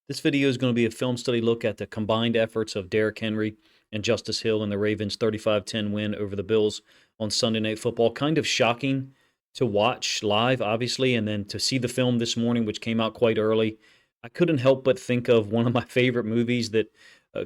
This video is going to be a film study look at the combined efforts of Derrick Henry and Justice Hill in the Ravens' 35-10 win over the Bills on Sunday Night Football. Kind of shocking to watch live, obviously, and then to see the film this morning, which came out quite early. I couldn't help but think of one of my favorite movies that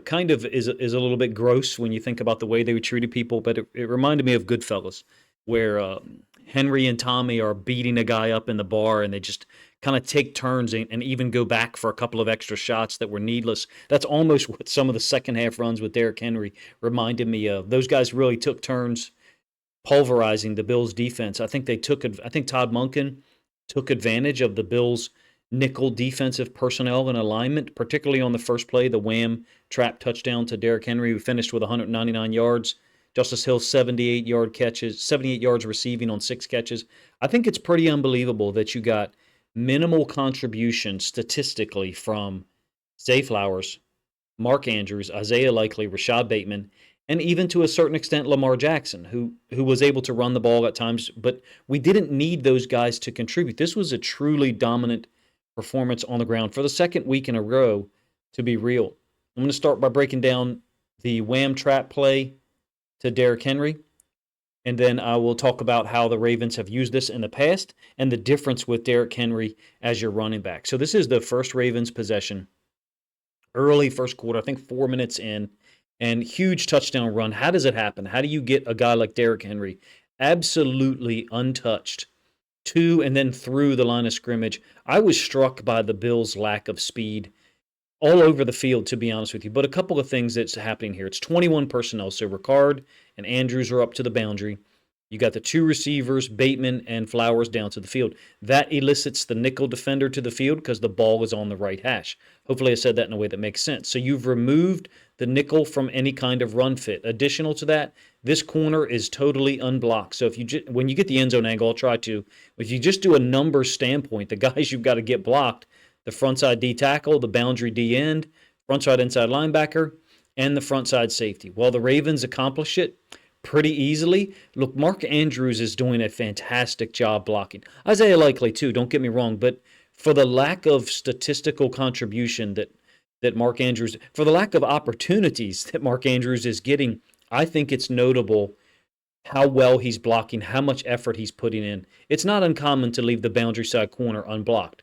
kind of is a little bit gross when you think about the way they treated people, but it reminded me of Goodfellas, where Henry and Tommy are beating a guy up in the bar, and they just kind of take turns and even go back for a couple of extra shots that were needless. That's almost what some of the second half runs with Derrick Henry reminded me of. Those guys really took turns pulverizing the Bills defense. I think Todd Monken took advantage of the Bills nickel defensive personnel and alignment, particularly on the first play, the Wham trap touchdown to Derrick Henry, who finished with 199 yards. Justice Hill 78 yards receiving on 6 catches. I think it's pretty unbelievable that you got minimal contribution statistically from Zay Flowers, Mark Andrews, Isaiah Likely, Rashad Bateman, and even to a certain extent Lamar Jackson, who was able to run the ball at times, but we didn't need those guys to contribute. This was a truly dominant performance on the ground for the second week in a row, to be real. I'm going to start by breaking down the Wham trap play to Derrick Henry, and then I will talk about how the Ravens have used this in the past and the difference with Derrick Henry as your running back. So this is the first Ravens possession, early first quarter, I think 4 minutes in, and huge touchdown run. How does it happen? How do you get a guy like Derrick Henry absolutely untouched to and then through the line of scrimmage? I was struck by the Bills' lack of speed all over the field, to be honest with you. But a couple of things that's happening here. It's 21 personnel, so Ricard and Andrews are up to the boundary. You got the 2 receivers, Bateman and Flowers, down to the field. That elicits the nickel defender to the field because the ball is on the right hash. Hopefully I said that in a way that makes sense. So you've removed the nickel from any kind of run fit. Additional to that, this corner is totally unblocked. So if when you get the end zone angle, I'll try to. If you just do a numbers standpoint, the guys you've got to get blocked, the frontside D tackle, the boundary D end, frontside inside linebacker, and the frontside safety. Well, the Ravens accomplish it pretty easily. Look, Mark Andrews is doing a fantastic job blocking. Isaiah Likely too, don't get me wrong, but for the lack of statistical contribution that Mark Andrews, for the lack of opportunities that Mark Andrews is getting, I think it's notable how well he's blocking, how much effort he's putting in. It's not uncommon to leave the boundary side corner unblocked.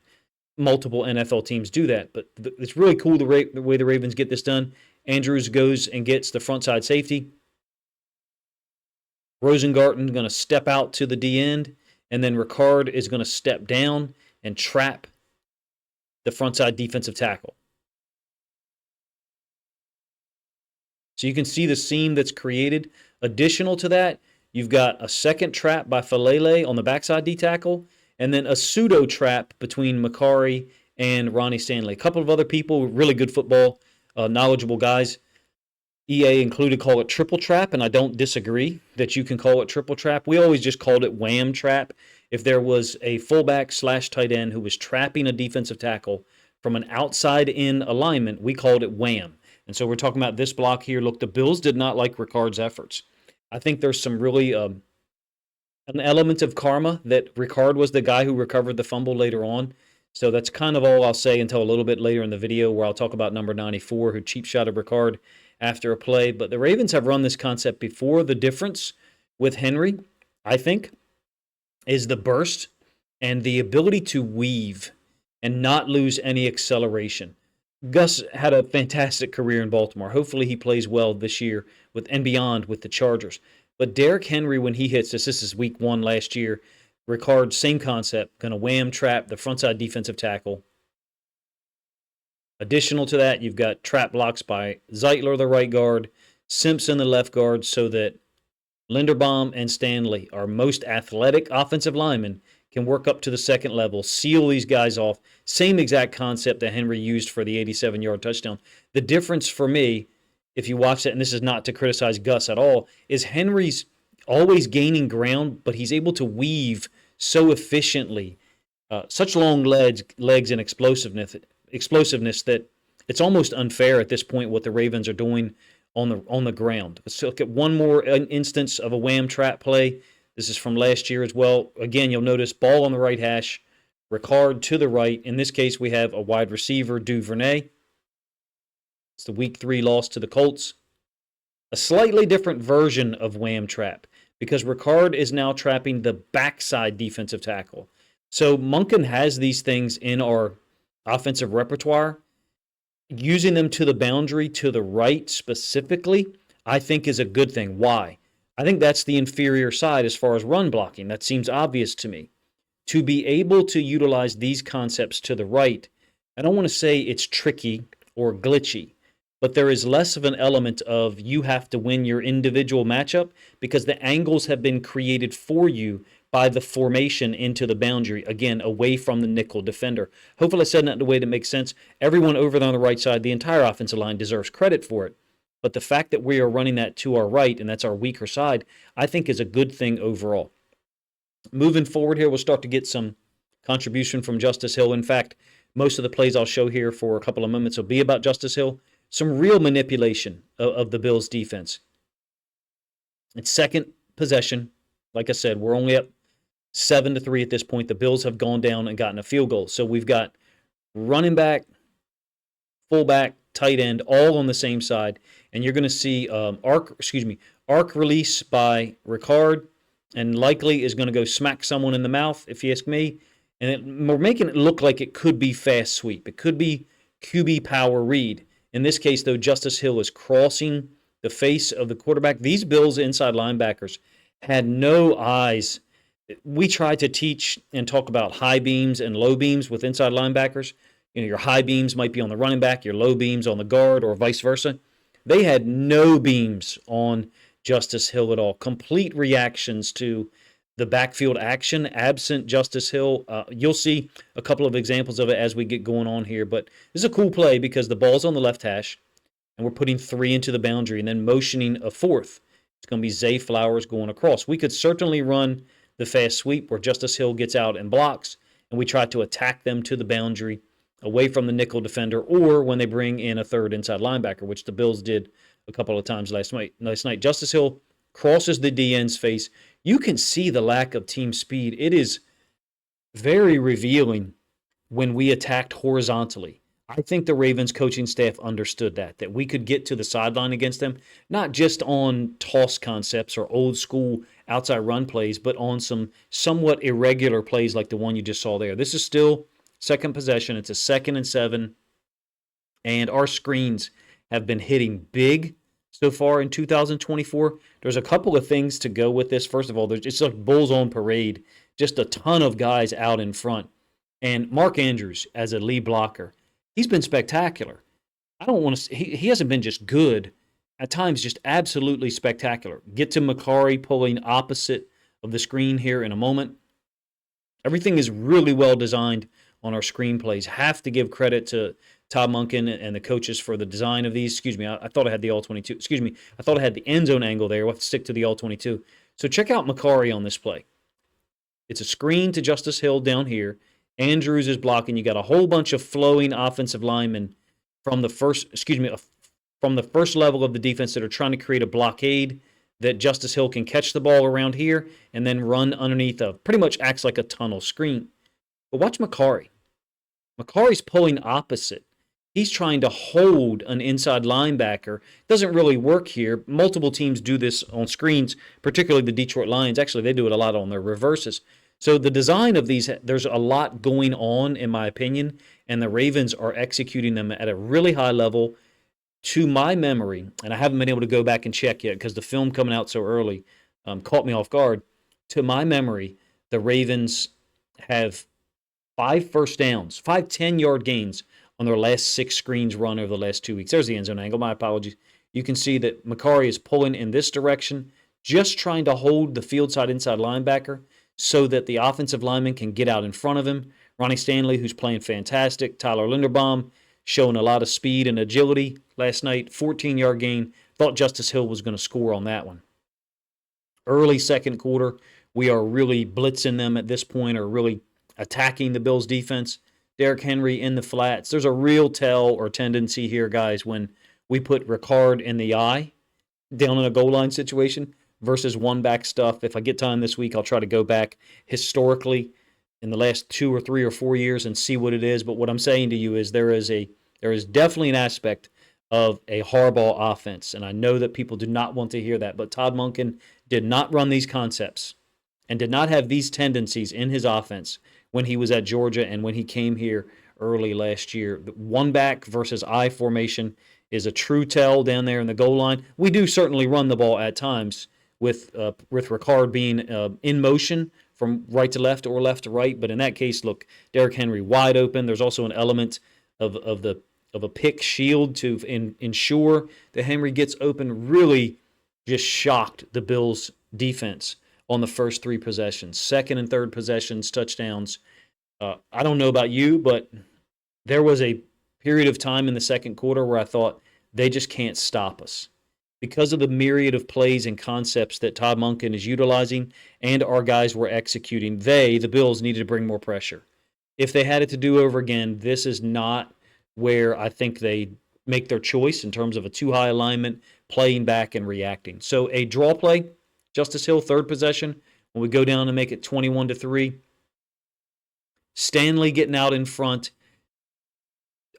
Multiple NFL teams do that, but it's really cool the way the Ravens get this done. Andrews goes and gets the frontside safety. Rosengarten going to step out to the D end, and then Ricard is going to step down and trap the frontside defensive tackle. So you can see the seam that's created. Additional to that, you've got a second trap by Falele on the backside D tackle, and then a pseudo trap between Macari and Ronnie Stanley. A couple of other people, really good football, knowledgeable guys. EA included call it triple trap, and I don't disagree that you can call it triple trap. We always just called it wham trap. If there was a fullback / tight end who was trapping a defensive tackle from an outside in alignment, we called it wham. And so we're talking about this block here. Look, the Bills did not like Ricard's efforts. I think there's some really an element of karma that Ricard was the guy who recovered the fumble later on. So that's kind of all I'll say until a little bit later in the video where I'll talk about number 94 who cheap shotted Ricard after a play. But the Ravens have run this concept before. The difference with Henry, I think, is the burst and the ability to weave and not lose any acceleration. Gus had a fantastic career in Baltimore. Hopefully he plays well this year and beyond with the Chargers. But Derrick Henry, when he hits this is week 1 last year. Ricard, same concept, going to wham trap the frontside defensive tackle. Additional to that, you've got trap blocks by Zeitler, the right guard, Simpson, the left guard, so that Linderbaum and Stanley, our most athletic offensive linemen, can work up to the second level, seal these guys off. Same exact concept that Henry used for the 87-yard touchdown. The difference for me, if you watch that, and this is not to criticize Gus at all, is Henry's always gaining ground, but he's able to weave so efficiently, such long legs and explosiveness that it's almost unfair at this point what the Ravens are doing on the ground. Let's look at one more instance of a wham trap play. This is from last year as well. Again, you'll notice ball on the right hash, Ricard to the right. In this case, we have a wide receiver, Duvernay. It's the week 3 loss to the Colts. A slightly different version of Wham trap because Ricard is now trapping the backside defensive tackle. So Monken has these things in our offensive repertoire. Using them to the boundary to the right specifically, I think is a good thing. Why? I think that's the inferior side as far as run blocking. That seems obvious to me. To be able to utilize these concepts to the right, I don't want to say it's tricky or glitchy, but there is less of an element of you have to win your individual matchup because the angles have been created for you by the formation into the boundary, again, away from the nickel defender. Hopefully I said that in a way that makes sense. Everyone over there on the right side, the entire offensive line deserves credit for it. But the fact that we are running that to our right, and that's our weaker side, I think is a good thing overall. Moving forward here, we'll start to get some contribution from Justice Hill. In fact, most of the plays I'll show here for a couple of moments will be about Justice Hill. Some real manipulation of the Bills' defense. It's second possession. Like I said, we're only up 7-3 at this point. The Bills have gone down and gotten a field goal. So we've got running back, fullback, tight end, all on the same side. And you're going to see arc release by Ricard, and likely is going to go smack someone in the mouth, if you ask me. And we're making it look like it could be fast sweep. It could be QB power read. In this case, though, Justice Hill is crossing the face of the quarterback. These Bills inside linebackers had no eyes. We try to teach and talk about high beams and low beams with inside linebackers. You know, your high beams might be on the running back, your low beams on the guard, or vice versa. They had no beams on Justice Hill at all. Complete reactions to the backfield action, absent Justice Hill. You'll see a couple of examples of it as we get going on here. But this is a cool play because the ball's on the left hash, and we're putting 3 into the boundary and then motioning a 4th. It's going to be Zay Flowers going across. We could certainly run the fast sweep where Justice Hill gets out and blocks, and we try to attack them to the boundary away from the nickel defender, or when they bring in a third inside linebacker, which the Bills did a couple of times last night. Justice Hill crosses the DN's face. You can see the lack of team speed. It is very revealing when we attacked horizontally. I think the Ravens coaching staff understood that we could get to the sideline against them, not just on toss concepts or old school outside run plays, but on some somewhat irregular plays like the one you just saw there. This is still second possession. It's a 2nd and 7, and our screens have been hitting big so far in 2024. There's a couple of things to go with this. First of all, it's like Bulls on parade, just a ton of guys out in front. And Mark Andrews as a lead blocker, he's been spectacular. I don't want to. He hasn't been just good. At times, just absolutely spectacular. Get to McCarry pulling opposite of the screen here in a moment. Everything is really well designed on our screenplays. Have to give credit to Todd Monken and the coaches for the design of these. Excuse me, I thought I had the all-22. Excuse me, I thought I had the end zone angle there. We'll have to stick to the all-22. So check out McCarry on this play. It's a screen to Justice Hill down here. Andrews is blocking. You got a whole bunch of flowing offensive linemen from the first level of the defense that are trying to create a blockade that Justice Hill can catch the ball around here and then run underneath pretty much acts like a tunnel screen. But watch McCarry. McCarry's pulling opposite. He's trying to hold an inside linebacker. Doesn't really work here. Multiple teams do this on screens, particularly the Detroit Lions. Actually, they do it a lot on their reverses. So the design of these, there's a lot going on, in my opinion, and the Ravens are executing them at a really high level. To my memory, and I haven't been able to go back and check yet because the film coming out so early caught me off guard. To my memory, the Ravens have 5 first downs, 5 10-yard gains on their last 6 screens run over the last 2 weeks. There's the end zone angle. My apologies. You can see that McCarry is pulling in this direction, just trying to hold the field side inside linebacker so that the offensive lineman can get out in front of him. Ronnie Stanley, who's playing fantastic. Tyler Linderbaum, showing a lot of speed and agility last night. 14-yard gain. Thought Justice Hill was going to score on that one. Early second quarter, we are really blitzing them at this point, or really attacking the Bills' defense. Derrick Henry in the flats. There's a real tell or tendency here, guys, when we put Ricard in the eye down in a goal line situation versus one-back stuff. If I get time this week, I'll try to go back historically in the last 2 or 3 or 4 years and see what it is. But what I'm saying to you is there is definitely an aspect of a Harbaugh offense, and I know that people do not want to hear that. But Todd Monken did not run these concepts and did not have these tendencies in his offense when he was at Georgia and when he came here early last year. The one back versus I formation is a true tell down there in the goal line. We do certainly run the ball at times with Ricard being in motion from right to left or left to right, but in that case, look, Derrick Henry wide open. There's also an element of a pick shield to ensure that Henry gets open. Really, just shocked the Bills' defense on the first three possessions, second and third possessions, touchdowns. I don't know about you, but there was a period of time in the second quarter where I thought they just can't stop us because of the myriad of plays and concepts that Todd Monken is utilizing and our guys were executing. The Bills, needed to bring more pressure. If they had it to do over again, this is not where I think they make their choice in terms of a too high alignment, playing back and reacting. So a draw play, Justice Hill, third possession, when we go down and make it 21-3. Stanley getting out in front.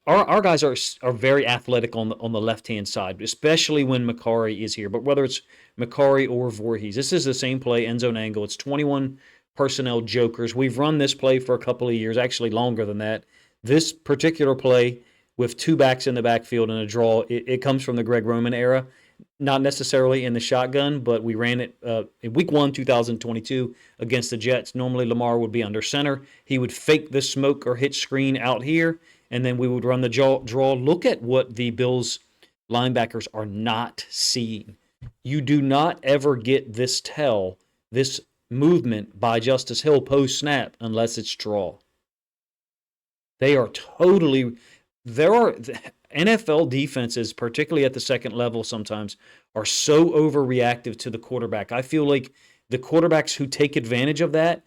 Our guys are very athletic on the left-hand side, especially when Macari is here. But whether it's Macari or Voorhees, this is the same play, end zone angle. It's 21 personnel jokers. We've run this play for a couple of years, actually longer than that. This particular play with two backs in the backfield and a draw, it comes from the Greg Roman era. Not necessarily in the shotgun, but we ran it in Week 1, 2022 against the Jets. Normally Lamar would be under center. He would fake the smoke or hitch screen out here, and then we would run the draw. Look at what the Bills linebackers are not seeing. You do not ever get this movement by Justice Hill post-snap unless it's draw. They are totally – there are – NFL defenses, particularly at the second level sometimes, are so overreactive to the quarterback. I feel like the quarterbacks who take advantage of that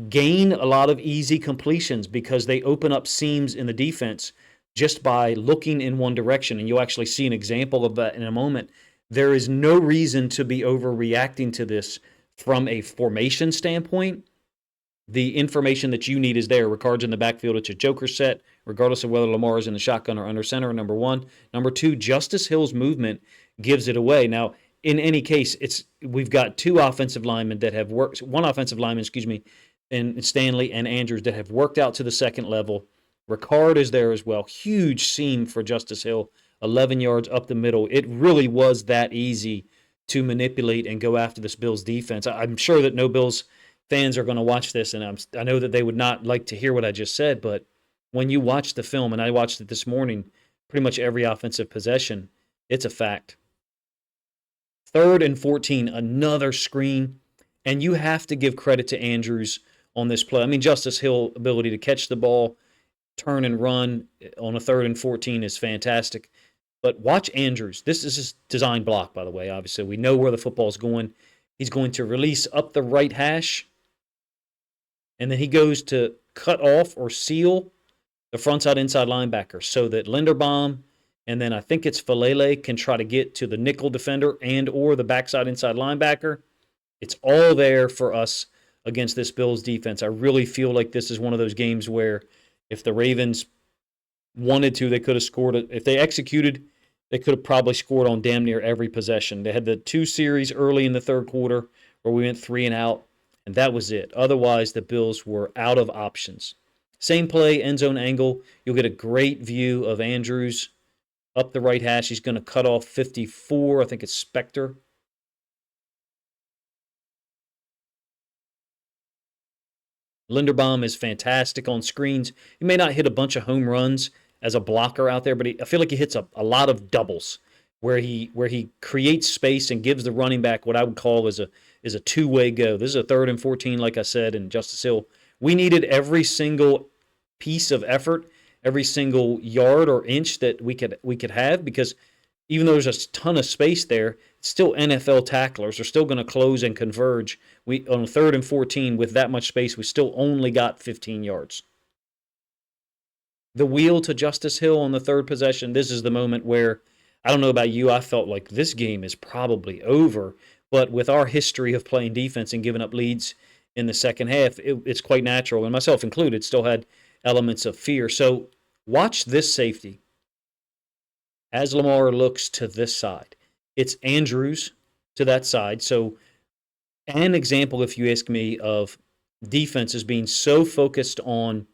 gain a lot of easy completions because they open up seams in the defense just by looking in one direction. And you'll actually see an example of that in a moment. There is no reason to be overreacting to this from a formation standpoint. The information that you need is there. Ricard's in the backfield. It's a joker set, regardless of whether Lamar is in the shotgun or under center, number one. Number two, Justice Hill's movement gives it away. Now, in any case, we've got two offensive linemen that have worked, one offensive lineman, and Stanley and Andrews that have worked out to the second level. Ricard is there as well. Huge seam for Justice Hill, 11 yards up the middle. It really was that easy to manipulate and go after this Bills defense. I'm sure that no Bills fans are going to watch this, and I know that they would not like to hear what I just said, but when you watch the film, and I watched it this morning, pretty much every offensive possession, it's a fact. 3rd and 14, another screen, and you have to give credit to Andrews on this play. I mean, Justice Hill ability to catch the ball, turn and run on a 3rd and 14 is fantastic. But watch Andrews. This is his design block, by the way, obviously. We know where the football is going. He's going to release up the right hash, and then he goes to cut off or seal the frontside inside linebacker so that Linderbaum and then I think it's Falele can try to get to the nickel defender and or the backside inside linebacker. It's all there for us against this Bills defense. I really feel like this is one of those games where if the Ravens wanted to, they could have scored. If they executed, they could have probably scored on damn near every possession. They had the 2 series early in the third quarter where we went 3 and out, and that was it. Otherwise, the Bills were out of options. Same play, end zone angle. You'll get a great view of Andrews up the right hash. He's going to cut off 54. I think it's Spector. Linderbaum is fantastic on screens. He may not hit a bunch of home runs as a blocker out there, but I feel like he hits a lot of doubles where he creates space and gives the running back what I would call is a two-way go. This is a 3rd and 14, like I said, and Justice Hill. We needed every single piece of effort, every single yard or inch that we could have, because even though there's a ton of space there, it's still NFL tacklers are still going to close and converge. We on 3rd and 14 with that much space, we still only got 15 yards. The wheel to Justice Hill on the 3rd possession. This is the moment where, I don't know about you, I felt like this game is probably over. But with our history of playing defense and giving up leads in the second half, it's quite natural, and myself included, still had elements of fear. So watch this safety as Lamar looks to this side. It's Andrews to that side. So an example, if you ask me, of defenses being so focused on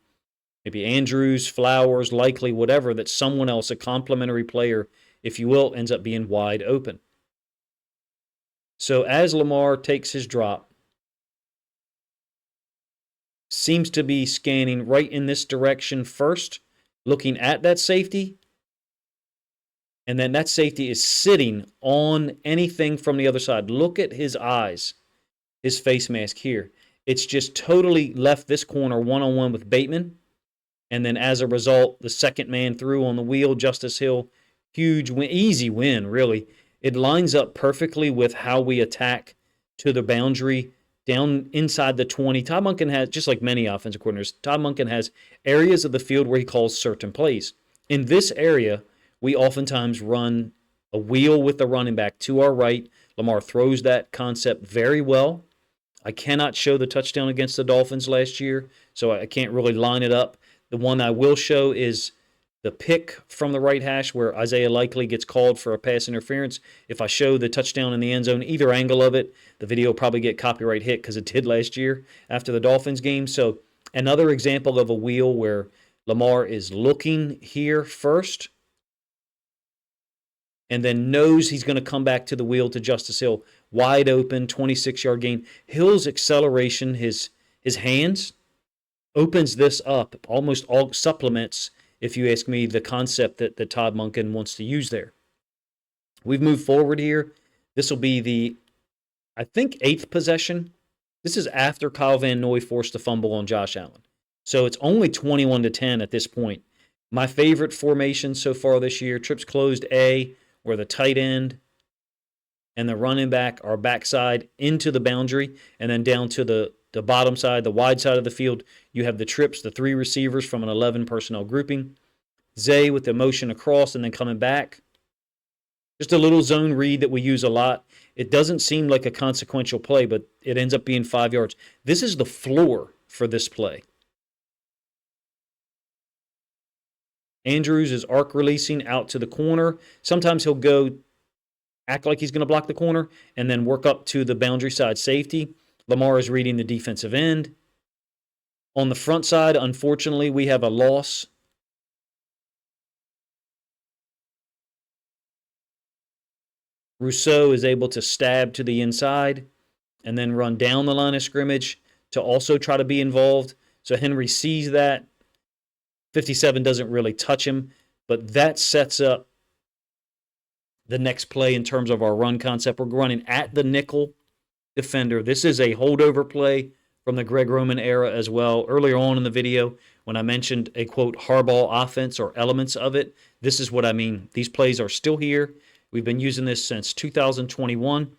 maybe Andrews, Flowers, likely whatever, that someone else, a complementary player, if you will, ends up being wide open. So as Lamar takes his drop, seems to be scanning right in this direction first, looking at that safety, and then that safety is sitting on anything from the other side. Look at his eyes, his face mask here. It's just totally left this corner one-on-one with Bateman, and then as a result, the second man through on the wheel, Justice Hill, huge win, easy win, really. It lines up perfectly with how we attack to the boundary down inside the 20. Todd Monken has, just like many offensive coordinators, Todd Monken has areas of the field where he calls certain plays. In this area, we oftentimes run a wheel with the running back to our right. Lamar throws that concept very well. I cannot show the touchdown against the Dolphins last year, so I can't really line it up. The one I will show is the pick from the right hash where Isaiah Likely gets called for a pass interference. If I show the touchdown in the end zone, either angle of it, the video will probably get copyright hit because it did last year after the Dolphins game. So another example of a wheel where Lamar is looking here first and then knows he's going to come back to the wheel to Justice Hill. Wide open, 26-yard gain. Hill's acceleration, his hands, opens this up, almost all supplements, if you ask me, the concept that Todd Monken wants to use there. We've moved forward here. This will be the, I think, 8th possession. This is after Kyle Van Noy forced a fumble on Josh Allen. So it's only 21-10 at this point. My favorite formation so far this year, trips closed A, where the tight end and the running back are backside into the boundary, and then down to the bottom side, the wide side of the field, you have the trips, the 3 receivers from an 11 personnel grouping. Zay with the motion across and then coming back. Just a little zone read that we use a lot. It doesn't seem like a consequential play, but it ends up being 5 yards. This is the floor for this play. Andrews is arc releasing out to the corner. Sometimes he'll go act like he's going to block the corner and then work up to the boundary side safety. Lamar is reading the defensive end. On the front side, unfortunately, we have a loss. Rousseau is able to stab to the inside and then run down the line of scrimmage to also try to be involved. So Henry sees that. 57 doesn't really touch him, but that sets up the next play in terms of our run concept. We're running at the nickel defender. This is a holdover play from the Greg Roman era as well. Earlier on in the video, when I mentioned a, quote, hardball offense or elements of it, this is what I mean. These plays are still here. We've been using this since 2021,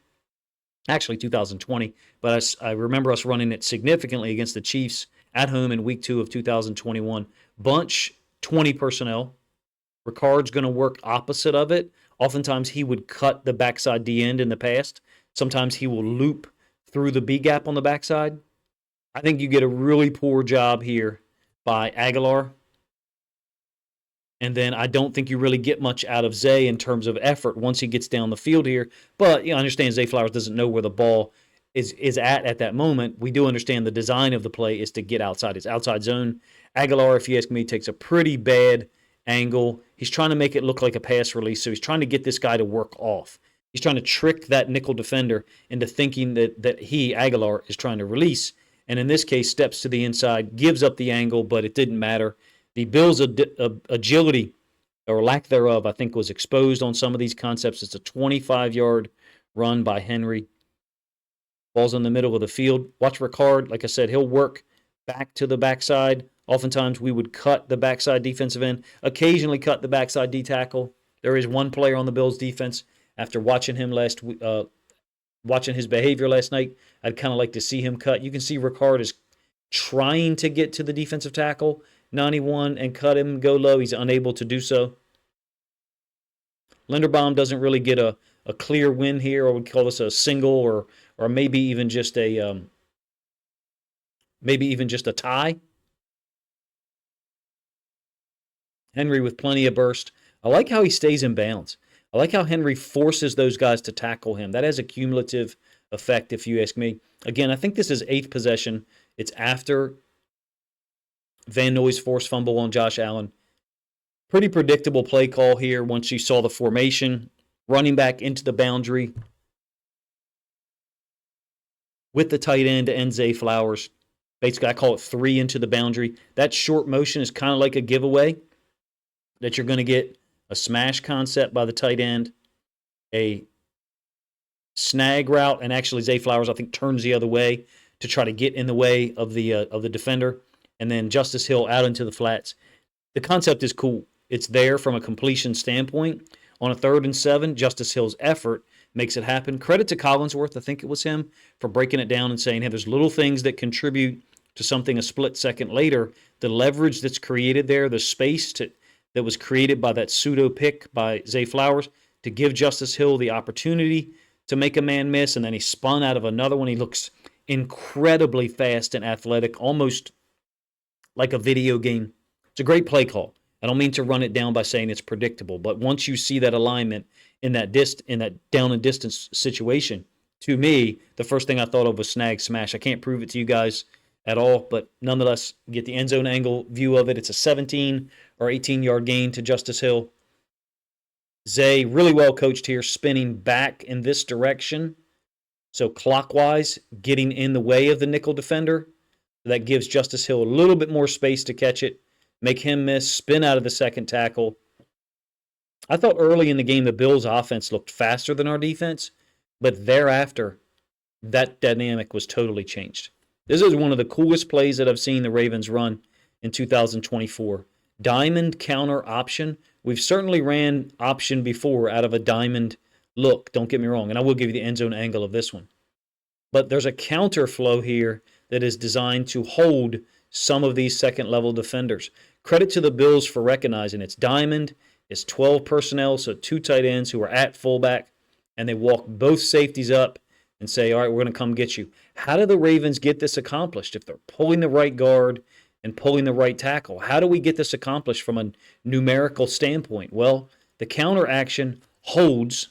actually 2020, but I remember us running it significantly against the Chiefs at home in week 2 of 2021. Bunch, 20 personnel. Ricard's going to work opposite of it. Oftentimes he would cut the backside D end in the past. Sometimes he will loop through the B gap on the backside. I think you get a really poor job here by Aguilar. And then I don't think you really get much out of Zay in terms of effort once he gets down the field here. But you understand Zay Flowers doesn't know where the ball is at that moment. We do understand the design of the play is to get outside his outside zone. Aguilar, if you ask me, takes a pretty bad angle. He's trying to make it look like a pass release, so he's trying to get this guy to work off. He's trying to trick that nickel defender into thinking that he, Aguilar, is trying to release. And in this case, steps to the inside, gives up the angle, but it didn't matter. The Bills' agility, or lack thereof, I think was exposed on some of these concepts. It's a 25-yard run by Henry. Ball's in the middle of the field. Watch Ricard. Like I said, he'll work back to the backside. Oftentimes, we would cut the backside defensive end, occasionally cut the backside D tackle. There is one player on the Bills' defense. After watching him watching his behavior last night, I'd kind of like to see him cut. You can see Ricard is trying to get to the defensive tackle, 91, and cut him, go low. He's unable to do so. Linderbaum doesn't really get a clear win here, or we call this a single, or maybe even just a maybe even just a tie. Henry with plenty of burst. I like how he stays in bounds. I like how Henry forces those guys to tackle him. That has a cumulative effect, if you ask me. Again, I think this is 8th possession. It's after Van Noy's forced fumble on Josh Allen. Pretty predictable play call here once you saw the formation. Running back into the boundary with the tight end and Zay Flowers. Basically, I call it 3 into the boundary. That short motion is kind of like a giveaway that you're going to get a smash concept by the tight end, a snag route, and actually Zay Flowers, I think, turns the other way to try to get in the way of the defender, and then Justice Hill out into the flats. The concept is cool. It's there from a completion standpoint. On a 3rd and 7, Justice Hill's effort makes it happen. Credit to Collinsworth, I think it was him, for breaking it down and saying, hey, there's little things that contribute to something a split second later. The leverage that's created there, the space that was created by that pseudo pick by Zay Flowers to give Justice Hill the opportunity to make a man miss, and then he spun out of another one. He looks incredibly fast and athletic, almost like a video game. It's a great play call. I don't mean to run it down by saying it's predictable, but once you see that alignment in that down and distance situation, to me, the first thing I thought of was snag smash. I can't prove it to you guys at all, but nonetheless, get the end zone angle view of it. It's a 17 or 18-yard gain to Justice Hill. Zay, really well coached here, spinning back in this direction. So clockwise, getting in the way of the nickel defender. That gives Justice Hill a little bit more space to catch it, make him miss, spin out of the second tackle. I thought early in the game the Bills' offense looked faster than our defense, but thereafter, that dynamic was totally changed. This is one of the coolest plays that I've seen the Ravens run in 2024. Diamond counter option. We've certainly ran option before out of a diamond look, don't get me wrong, and I will give you the end zone angle of this one. But there's a counter flow here that is designed to hold some of these second-level defenders. Credit to the Bills for recognizing it's diamond, it's 12 personnel, so 2 tight ends who are at fullback, and they walk both safeties up and say, all right, we're going to come get you. How do the Ravens get this accomplished? If they're pulling the right guard and pulling the right tackle, how do we get this accomplished from a numerical standpoint? Well, the counter action holds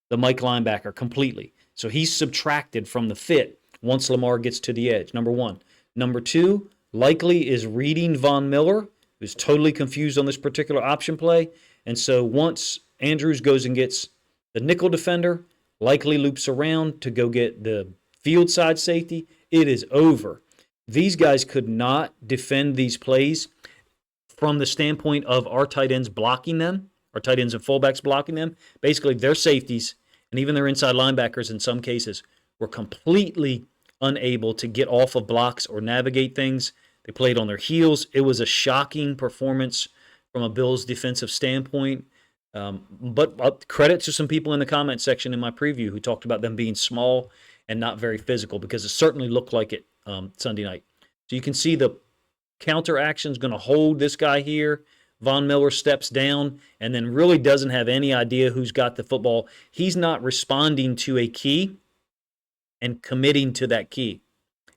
the Mike linebacker completely. So he's subtracted from the fit once Lamar gets to the edge, number one. Number two, Likely is reading Von Miller, who's totally confused on this particular option play. And so once Andrews goes and gets the nickel defender, Likely loops around to go get the field side safety, it is over. These guys could not defend these plays from the standpoint of our tight ends blocking them, our tight ends and fullbacks blocking them. Basically, their safeties and even their inside linebackers in some cases were completely unable to get off of blocks or navigate things. They played on their heels. It was a shocking performance from a Bills defensive standpoint. But credit to some people in the comment section in my preview who talked about them being small and not very physical, because it certainly looked like it Sunday night. So you can see the counter action is going to hold this guy here. Von Miller steps down and then really doesn't have any idea who's got the football. He's not responding to a key and committing to that key.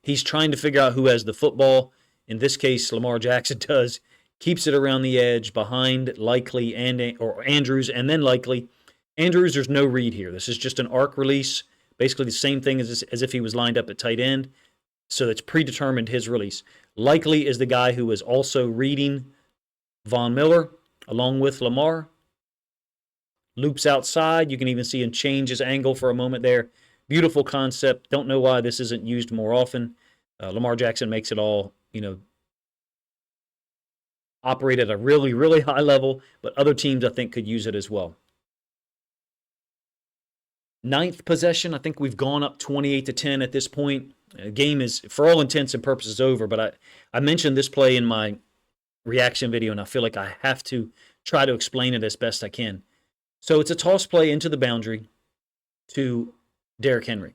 He's trying to figure out who has the football. In this case, Lamar Jackson does. Keeps it around the edge behind Likely or Andrews, and then Likely. Andrews, there's no read here. This is just an arc release, basically the same thing as if he was lined up at tight end. So it's predetermined his release. Likely is the guy who is also reading Von Miller along with Lamar. Loops outside. You can even see him change his angle for a moment there. Beautiful concept. Don't know why this isn't used more often. Lamar Jackson makes it all, operate at a really, really high level, but other teams, I think, could use it as well. 9th possession, I think we've gone up 28-10 at this point. The game is, for all intents and purposes, over, but I mentioned this play in my reaction video, and I feel like I have to try to explain it as best I can. So it's a toss play into the boundary to Derrick Henry.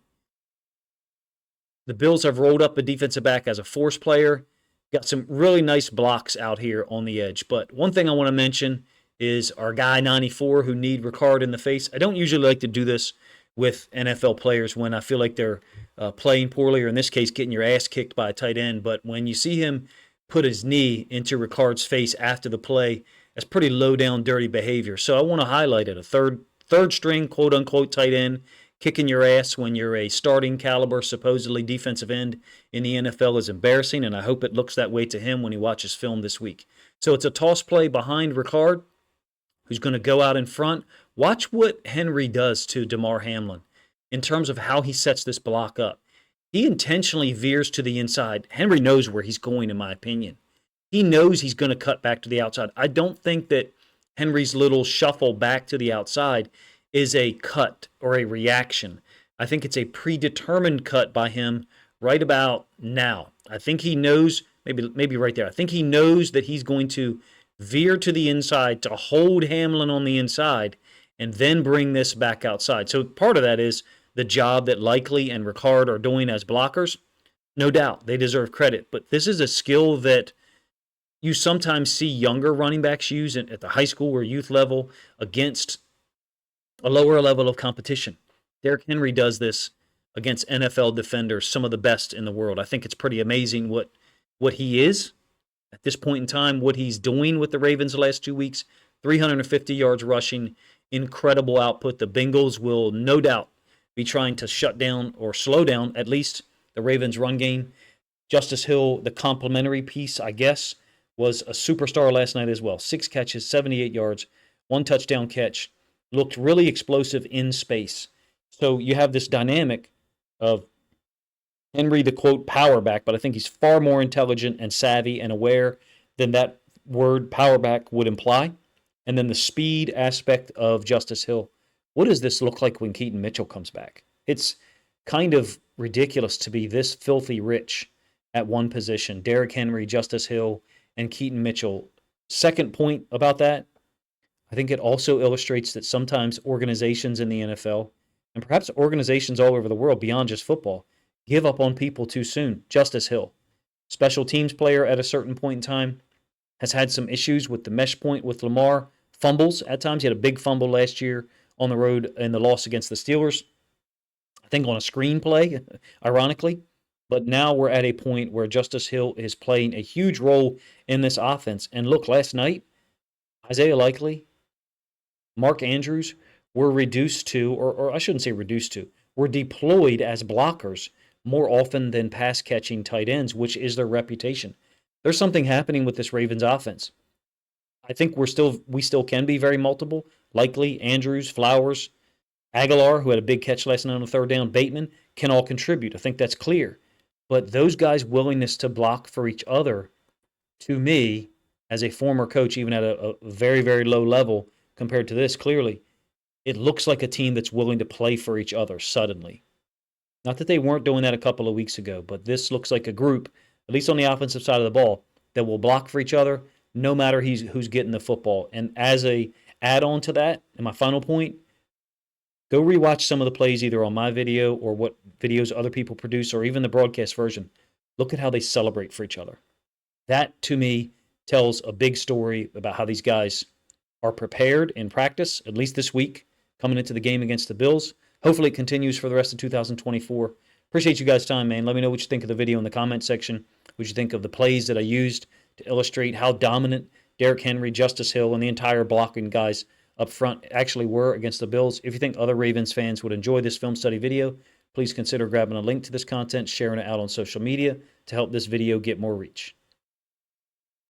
The Bills have rolled up a defensive back as a force player. Got some really nice blocks out here on the edge. But one thing I want to mention is our guy 94 who need Ricard in the face. I don't usually like to do this with NFL players when I feel like they're playing poorly, or in this case, getting your ass kicked by a tight end. But when you see him put his knee into Ricard's face after the play, that's pretty low down, dirty behavior. So I want to highlight it. A third string, quote unquote, tight end kicking your ass when you're a starting caliber, supposedly defensive end in the NFL is embarrassing, and I hope it looks that way to him when he watches film this week. So it's a toss play behind Ricard, who's going to go out in front. Watch what Henry does to Damar Hamlin in terms of how he sets this block up. He intentionally veers to the inside. Henry knows where he's going, in my opinion. He knows he's going to cut back to the outside. I don't think that Henry's little shuffle back to the outside is a cut or a reaction. I think it's a predetermined cut by him right about now. I think he knows, maybe right there. I think he knows that he's going to veer to the inside to hold Hamlin on the inside and then bring this back outside. So part of that is the job that Likely and Ricard are doing as blockers. No doubt, they deserve credit. But this is a skill that you sometimes see younger running backs use at the high school or youth level against a lower level of competition. Derrick Henry does this against NFL defenders, some of the best in the world. I think it's pretty amazing what he is at this point in time, what he's doing with the Ravens the last 2 weeks. 350 yards rushing, incredible output. The Bengals will no doubt be trying to shut down or slow down at least the Ravens' run game. Justice Hill, the complimentary piece, I guess, was a superstar last night as well. 6 catches, 78 yards, 1 touchdown catch. Looked really explosive in space. So you have this dynamic of Henry, the quote, power back, but I think he's far more intelligent and savvy and aware than that word power back would imply. And then the speed aspect of Justice Hill. What does this look like when Keaton Mitchell comes back? It's kind of ridiculous to be this filthy rich at one position. Derrick Henry, Justice Hill, and Keaton Mitchell. Second point about that, I think it also illustrates that sometimes organizations in the NFL, and perhaps organizations all over the world beyond just football, give up on people too soon. Justice Hill, special teams player at a certain point in time, has had some issues with the mesh point with Lamar, fumbles at times. He had a big fumble last year on the road in the loss against the Steelers, I think on a screenplay, ironically. But now we're at a point where Justice Hill is playing a huge role in this offense. And look, last night, Isaiah Likely, Mark Andrews were reduced to, or I shouldn't say reduced to, were deployed as blockers more often than pass-catching tight ends, which is their reputation. There's something happening with this Ravens offense. I think we still can be very multiple. Likely, Andrews, Flowers, Aguilar, who had a big catch last night on the third down, Bateman, can all contribute. I think that's clear. But those guys' willingness to block for each other, to me, as a former coach, even at a very, very low level compared to this, clearly, it looks like a team that's willing to play for each other suddenly. Not that they weren't doing that a couple of weeks ago, but this looks like a group, at least on the offensive side of the ball, that will block for each other no matter who's getting the football. And as a add-on to that, and my final point, go rewatch some of the plays either on my video or what videos other people produce or even the broadcast version. Look at how they celebrate for each other. That, to me, tells a big story about how these guys are prepared in practice, at least this week, coming into the game against the Bills. Hopefully it continues for the rest of 2024. Appreciate you guys' time, man. Let me know what you think of the video in the comment section, what you think of the plays that I used to illustrate how dominant Derrick Henry, Justice Hill, and the entire blocking guys up front actually were against the Bills. If you think other Ravens fans would enjoy this film study video, please consider grabbing a link to this content, sharing it out on social media to help this video get more reach.